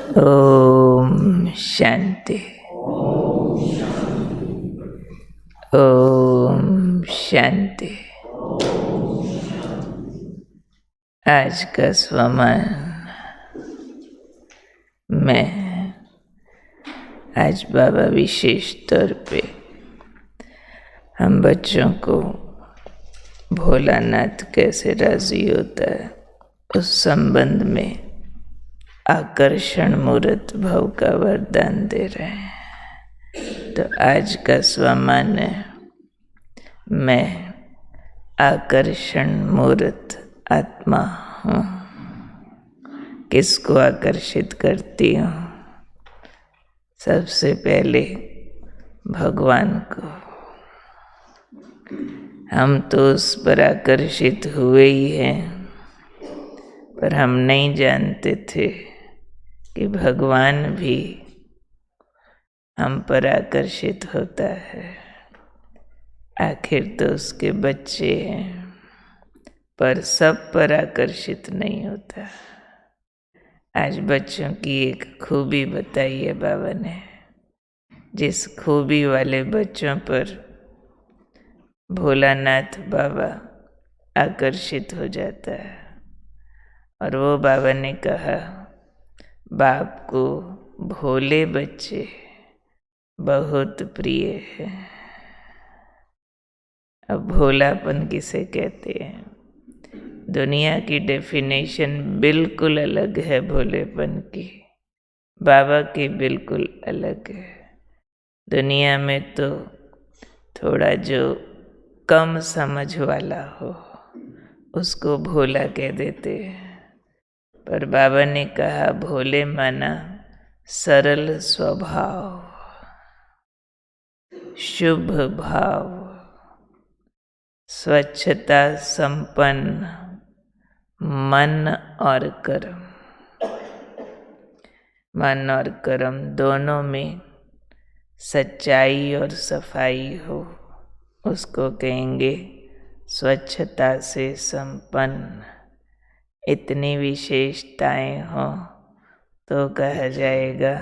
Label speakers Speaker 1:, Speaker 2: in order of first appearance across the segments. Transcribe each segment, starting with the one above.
Speaker 1: ओम शांति। ओम शांति। आज का स्वमान मैं आज बाबा विशेष तौर पे हम बच्चों को भोलानाथ कैसे राजी होता है उस संबंध में आकर्षण मूर्त भाव का वरदान दे रहे हैं। तो आज का स्वमान है, मैं आकर्षण मूर्त आत्मा हूँ। किसको आकर्षित करती हूँ? सबसे पहले भगवान को। हम तो उस पर आकर्षित हुए ही हैं, पर हम नहीं जानते थे कि भगवान भी हम पर आकर्षित होता है। आखिर तो उसके बच्चे हैं, पर सब पर आकर्षित नहीं होता। आज बच्चों की एक खूबी बताई है बाबा ने, जिस खूबी वाले बच्चों पर भोलानाथ बाबा आकर्षित हो जाता है। और वो बाबा ने कहा, बाप को भोले बच्चे बहुत प्रिय है। अब भोलापन किसे कहते हैं? दुनिया की डेफिनेशन बिल्कुल अलग है भोलेपन की, बाबा की बिल्कुल अलग है। दुनिया में तो थोड़ा जो कम समझ वाला हो उसको भोला कह देते हैं, पर बाबा ने कहा भोले माना सरल स्वभाव, शुभ भाव, स्वच्छता संपन्न मन और कर्म। मन और कर्म दोनों में सच्चाई और सफाई हो उसको कहेंगे स्वच्छता से संपन्न। इतनी विशेषताएं हो तो कहा जाएगा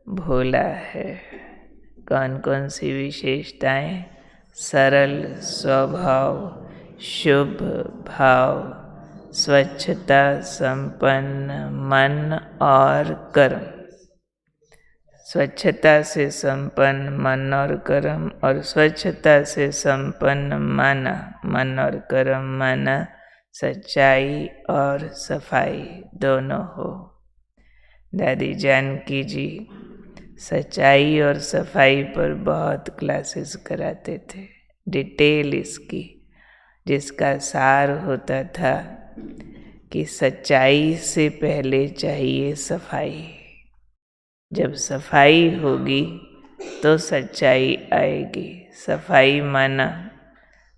Speaker 1: भोला है। कौन कौन सी विशेषताएं? सरल स्वभाव, शुभ भाव, स्वच्छता संपन्न मन और कर्म। स्वच्छता से संपन्न मन और कर्म, और स्वच्छता से संपन्न माना मन और कर्म माना सच्चाई और सफाई दोनों हो। दादी जानकी जी सच्चाई और सफाई पर बहुत क्लासेस कराते थे, डिटेल इसकी, जिसका सार होता था कि सच्चाई से पहले चाहिए सफाई। जब सफाई होगी तो सच्चाई आएगी। सफाई माना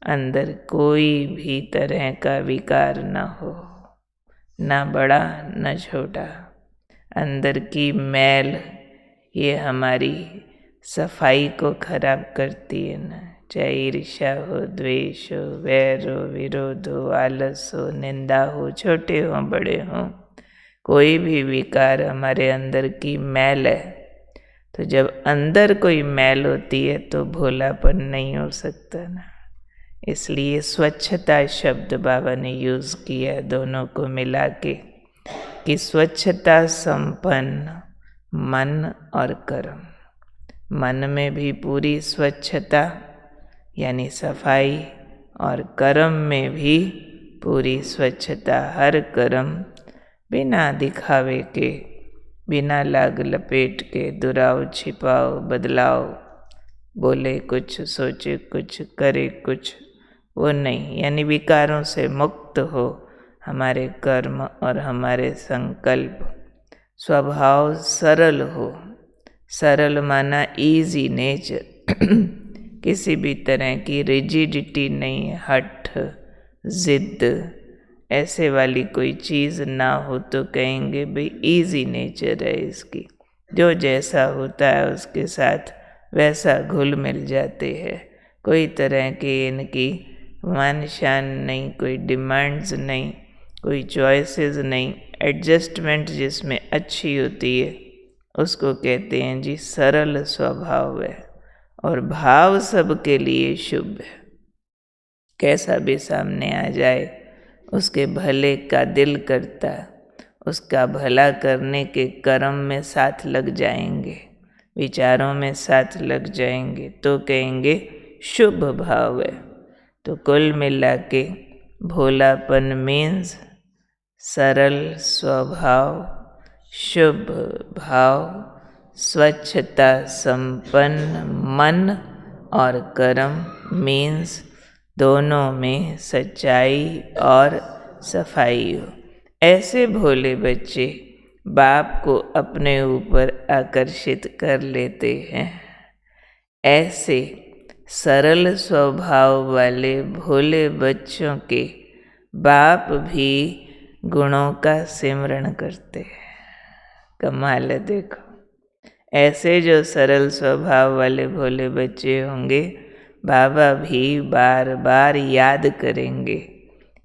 Speaker 1: अंदर कोई भी तरह का विकार न हो, ना बड़ा न छोटा। अंदर की मैल ये हमारी सफाई को खराब करती है ना। चाहे ईर्ष्या हो, द्वेष हो, वैर हो, विरोध हो, आलस हो, निंदा हो, छोटे हो बड़े हो, कोई भी विकार हमारे अंदर की मैल है। तो जब अंदर कोई मैल होती है तो भोलापन नहीं हो सकता ना। इसलिए स्वच्छता शब्द बाबा ने यूज़ किया दोनों को मिला के, कि स्वच्छता संपन्न मन और कर्म। मन में भी पूरी स्वच्छता यानी सफाई, और कर्म में भी पूरी स्वच्छता। हर कर्म बिना दिखावे के, बिना लाग लपेट के, दुराव छिपाओ बदलाव, बोले कुछ सोचे कुछ करे कुछ, वो नहीं। यानी विकारों से मुक्त हो हमारे कर्म और हमारे संकल्प। स्वभाव सरल हो, सरल माना इजी नेचर, किसी भी तरह की रिजिडिटी नहीं, हठ जिद ऐसे वाली कोई चीज़ ना हो तो कहेंगे भाई इजी नेचर है इसकी। जो जैसा होता है उसके साथ वैसा घुल मिल जाते हैं। कोई तरह की इनकी मान शान नहीं, कोई डिमांड्स नहीं, कोई चॉइसेस नहीं, एडजस्टमेंट जिसमें अच्छी होती है उसको कहते हैं जी सरल स्वभाव है, और भाव सबके लिए शुभ है। कैसा भी सामने आ जाए उसके भले का दिल करता, उसका भला करने के कर्म में साथ लग जाएंगे, विचारों में साथ लग जाएंगे तो कहेंगे शुभ भाव है। तो कुल मिला के भोलापन मीन्स सरल स्वभाव, शुभ भाव, स्वच्छता संपन्न मन, और कर्म मीन्स दोनों में सच्चाई और सफाई हो। ऐसे भोले बच्चे बाप को अपने ऊपर आकर्षित कर लेते हैं। ऐसे सरल स्वभाव वाले भोले बच्चों के बाप भी गुणों का सिमरण करते हैं। कमाल है, देखो ऐसे जो सरल स्वभाव वाले भोले बच्चे होंगे बाबा भी बार बार याद करेंगे,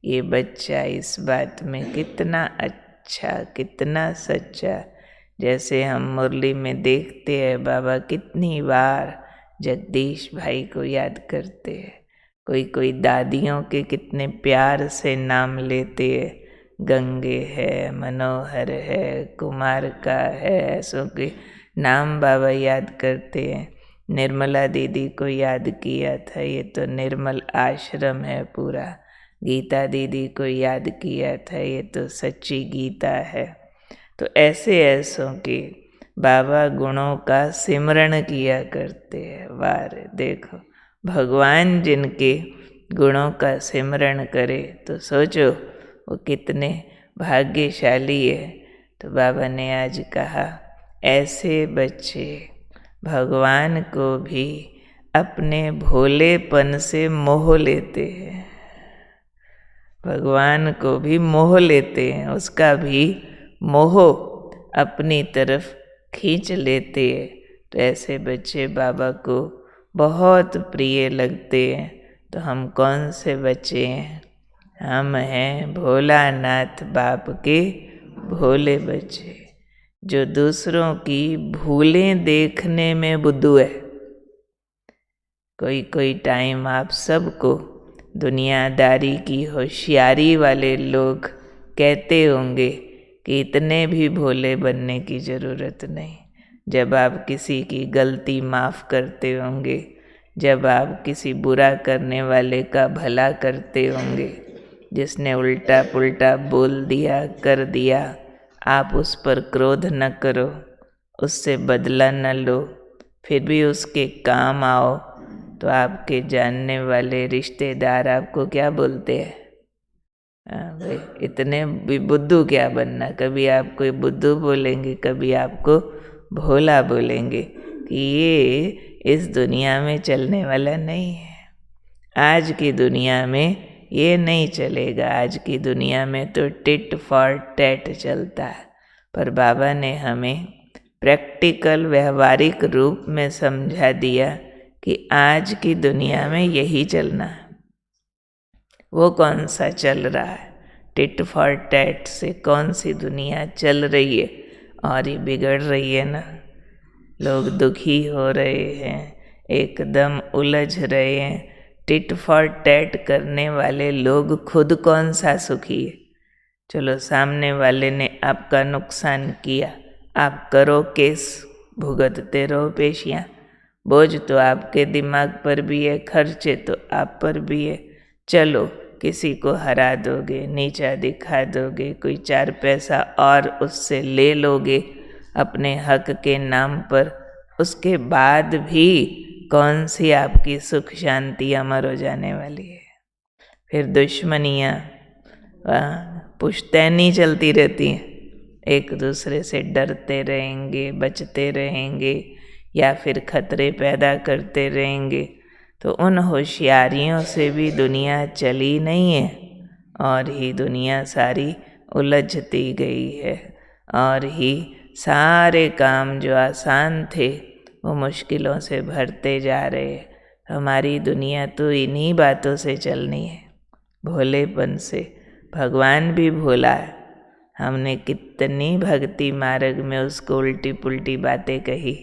Speaker 1: ये बच्चा इस बात में कितना अच्छा, कितना सच्चा। जैसे हम मुरली में देखते हैं बाबा कितनी बार जगदीश भाई को याद करते हैं, कोई दादियों के कितने प्यार से नाम लेते हैं, गंगे है, मनोहर है, कुमार का है, ऐसों के नाम बाबा याद करते हैं। निर्मला दीदी को याद किया था, ये तो निर्मल आश्रम है पूरा। गीता दीदी को याद किया था, ये तो सच्ची गीता है। तो ऐसे ऐसों के बाबा गुणों का सिमरण किया करते हैं। वार देखो भगवान जिनके गुणों का सिमरण करे तो सोचो वो कितने भाग्यशाली है। तो बाबा ने आज कहा ऐसे बच्चे भगवान को भी अपने भोलेपन से मोह लेते हैं, भगवान को भी मोह लेते हैं, उसका भी मोह अपनी तरफ खींच लेते हैं। तो ऐसे बच्चे बाबा को बहुत प्रिय लगते हैं। तो हम कौन से बच्चे हैं? हम हैं भोलानाथ बाप के भोले बच्चे, जो दूसरों की भूलें देखने में बुद्धू है। कोई टाइम आप सबको दुनियादारी की होशियारी वाले लोग कहते होंगे कि इतने भी भोले बनने की ज़रूरत नहीं। जब आप किसी की गलती माफ़ करते होंगे, जब आप किसी बुरा करने वाले का भला करते होंगे, जिसने उल्टा पुल्टा बोल दिया कर दिया, आप उस पर क्रोध न करो, उससे बदला न लो, फिर भी उसके काम आओ। तो आपके जानने वाले रिश्तेदार आपको क्या बोलते हैं? भाई इतने भी बुद्धू क्या बनना। कभी आपको बुद्धू बोलेंगे, कभी आपको भोला बोलेंगे कि ये इस दुनिया में चलने वाला नहीं है। आज की दुनिया में ये नहीं चलेगा। आज की दुनिया में तो टिट फॉर टैट चलता है। पर बाबा ने हमें प्रैक्टिकल व्यवहारिक रूप में समझा दिया कि आज की दुनिया में यही चलना है। वो कौन सा चल रहा है? टिट फॉर टैट से कौन सी दुनिया चल रही है? और ये बिगड़ रही है ना। लोग दुखी हो रहे हैं, एकदम उलझ रहे हैं। टिट फॉर टैट करने वाले लोग खुद कौन सा सुखी है? चलो सामने वाले ने आपका नुकसान किया, आप करो केस, भुगतते रहो पेशियाँ। बोझ तो आपके दिमाग पर भी है, खर्चे तो आप पर भी है। चलो किसी को हरा दोगे, नीचा दिखा दोगे, कोई 4 पैसा और उससे ले लोगे अपने हक के नाम पर। उसके बाद भी कौन सी आपकी सुख शांति अमर हो जाने वाली है? फिर दुश्मनियाँ पुश्तैनी चलती रहती हैं। एक दूसरे से डरते रहेंगे, बचते रहेंगे, या फिर खतरे पैदा करते रहेंगे। तो उन होशियारियों से भी दुनिया चली नहीं है, और ही दुनिया सारी उलझती गई है, और ही सारे काम जो आसान थे वो मुश्किलों से भरते जा रहे हैं। हमारी दुनिया तो इन्हीं बातों से चलनी है, भोलेपन से। भगवान भी भोला है, हमने कितनी भक्ति मार्ग में उसको उल्टी पुल्टी बातें कही,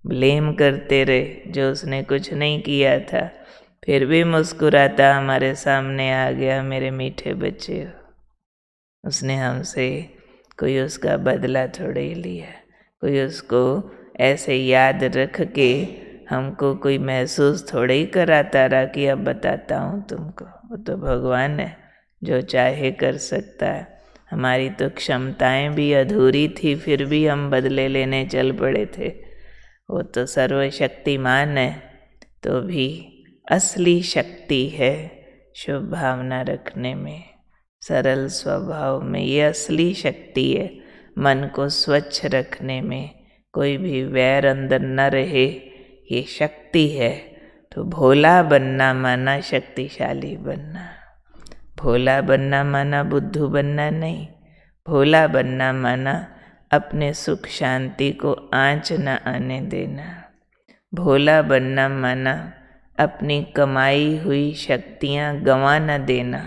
Speaker 1: ब्लेम करते रहे जो उसने कुछ नहीं किया था, फिर भी मुस्कुराता हमारे सामने आ गया, मेरे मीठे बच्चे हो। उसने हमसे कोई उसका बदला थोड़े ही लिया, कोई उसको ऐसे याद रख के हमको कोई महसूस थोड़े ही कराता रहा कि अब बताता हूँ तुमको। वो तो भगवान है, जो चाहे कर सकता है। हमारी तो क्षमताएं भी अधूरी थी, फिर भी हम बदले लेने चल पड़े थे। वो तो सर्वशक्तिमान है, तो भी असली शक्ति है शुभ भावना रखने में, सरल स्वभाव में। ये असली शक्ति है मन को स्वच्छ रखने में, कोई भी वैर अंदर न रहे, ये शक्ति है। तो भोला बनना माना शक्तिशाली बनना। भोला बनना माना बुद्धू बनना नहीं, भोला बनना माना अपने सुख शांति को आँच न आने देना। भोला बनना माना अपनी कमाई हुई शक्तियाँ गंवा न देना।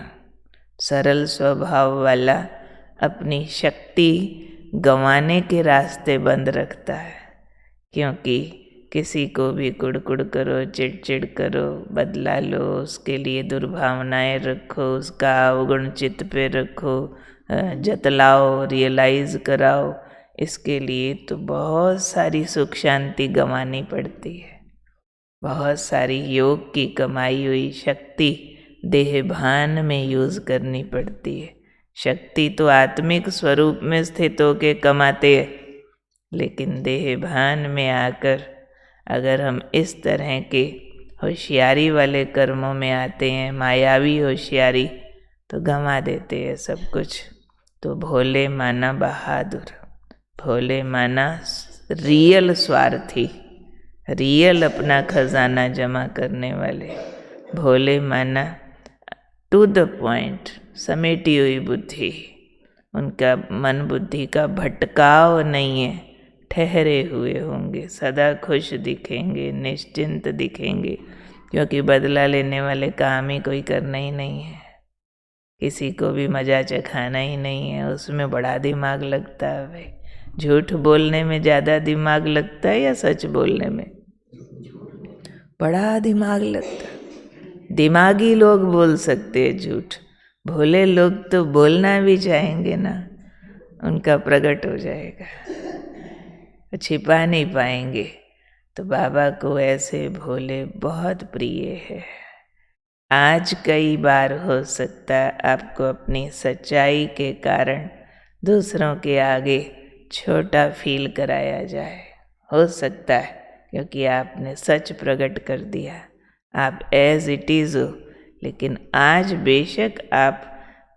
Speaker 1: सरल स्वभाव वाला अपनी शक्ति गंवाने के रास्ते बंद रखता है, क्योंकि किसी को भी कुड़कुड़ करो, चिड़चिड़ करो, बदला लो, उसके लिए दुर्भावनाएं रखो, उसका अवगुण चित्त पे रखो, जतलाओ, रियलाइज कराओ, इसके लिए तो बहुत सारी सुख शांति गंवानी पड़ती है। बहुत सारी योग की कमाई हुई शक्ति देह भान में यूज करनी पड़ती है। शक्ति तो आत्मिक स्वरूप में स्थित होके कमाते हैं, लेकिन देह भान में आकर अगर हम इस तरह के होशियारी वाले कर्मों में आते हैं, मायावी होशियारी, तो गंवा देते हैं सब कुछ। तो भोले माना बहादुर, भोले माना रियल स्वार्थी, रियल अपना खजाना जमा करने वाले। भोले माना टू द पॉइंट, समेटी हुई बुद्धि, उनका मन बुद्धि का भटकाव नहीं है, ठहरे हुए होंगे, सदा खुश दिखेंगे, निश्चिंत दिखेंगे, क्योंकि बदला लेने वाले काम ही कोई करना ही नहीं है, किसी को भी मजा चखाना ही नहीं है। उसमें बड़ा दिमाग लगता है भाई। झूठ बोलने में ज़्यादा दिमाग लगता है या सच बोलने में? बड़ा दिमाग लगता है। दिमागी लोग बोल सकते हैं झूठ, भोले लोग तो बोलना भी चाहेंगे ना, उनका प्रकट हो जाएगा, छिपा नहीं पाएंगे। तो बाबा को ऐसे भोले बहुत प्रिय है। आज कई बार हो सकता है आपको अपनी सच्चाई के कारण दूसरों के आगे छोटा फील कराया जाए, हो सकता है, क्योंकि आपने सच प्रकट कर दिया, आप एज इट इज़ हो। लेकिन आज बेशक आप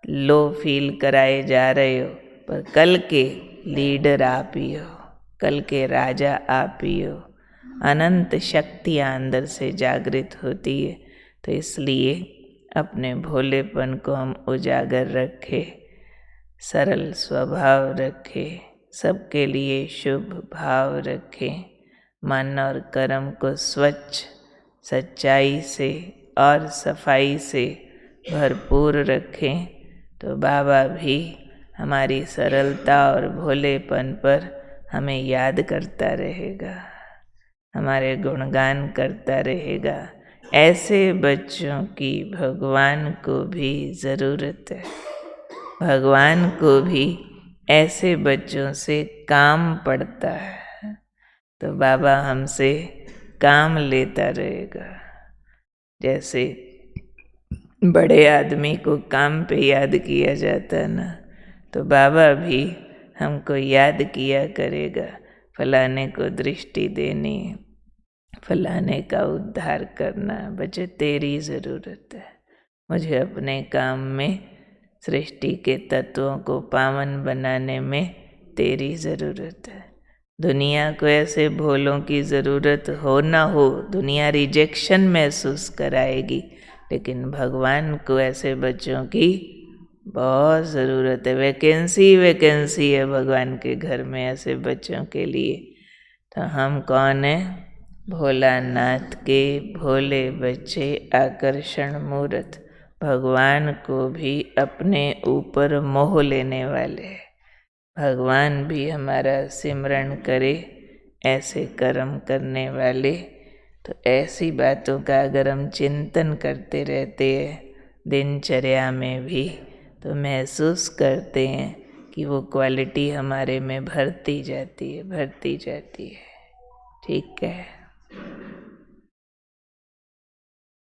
Speaker 1: लो फील कराए जा रहे हो, पर कल के लीडर आप ही हो, कल के राजा आप ही हो। अनंत शक्तियाँ अंदर से जागृत होती है, तो इसलिए अपने भोलेपन को हम उजागर रखें, सरल स्वभाव रखें, सबके लिए शुभ भाव रखें, मन और कर्म को स्वच्छ, सच्चाई से और सफाई से भरपूर रखें। तो बाबा भी हमारी सरलता और भोलेपन पर हमें याद करता रहेगा, हमारे गुणगान करता रहेगा। ऐसे बच्चों की भगवान को भी ज़रूरत है, भगवान को भी ऐसे बच्चों से काम पड़ता है। तो बाबा हमसे काम लेता रहेगा। जैसे बड़े आदमी को काम पे याद किया जाता है ना, तो बाबा भी हमको याद किया करेगा, फलाने को दृष्टि देनी, फलाने का उद्धार करना। बच्चे तेरी ज़रूरत है, मुझे अपने काम में सृष्टि के तत्वों को पावन बनाने में तेरी ज़रूरत है। दुनिया को ऐसे भोलों की ज़रूरत हो ना हो, दुनिया रिजेक्शन महसूस कराएगी, लेकिन भगवान को ऐसे बच्चों की बहुत ज़रूरत है। वैकेंसी है भगवान के घर में ऐसे बच्चों के लिए। तो हम कौन हैं? भोलानाथ के भोले बच्चे, आकर्षण मूर्त, भगवान को भी अपने ऊपर मोह लेने वाले। भगवान भी हमारा सिमरण करे, ऐसे कर्म करने वाले। तो ऐसी बातों का अगर हम चिंतन करते रहते हैं दिनचर्या में भी, तो महसूस करते हैं कि वो क्वालिटी हमारे में भरती जाती है। ठीक है।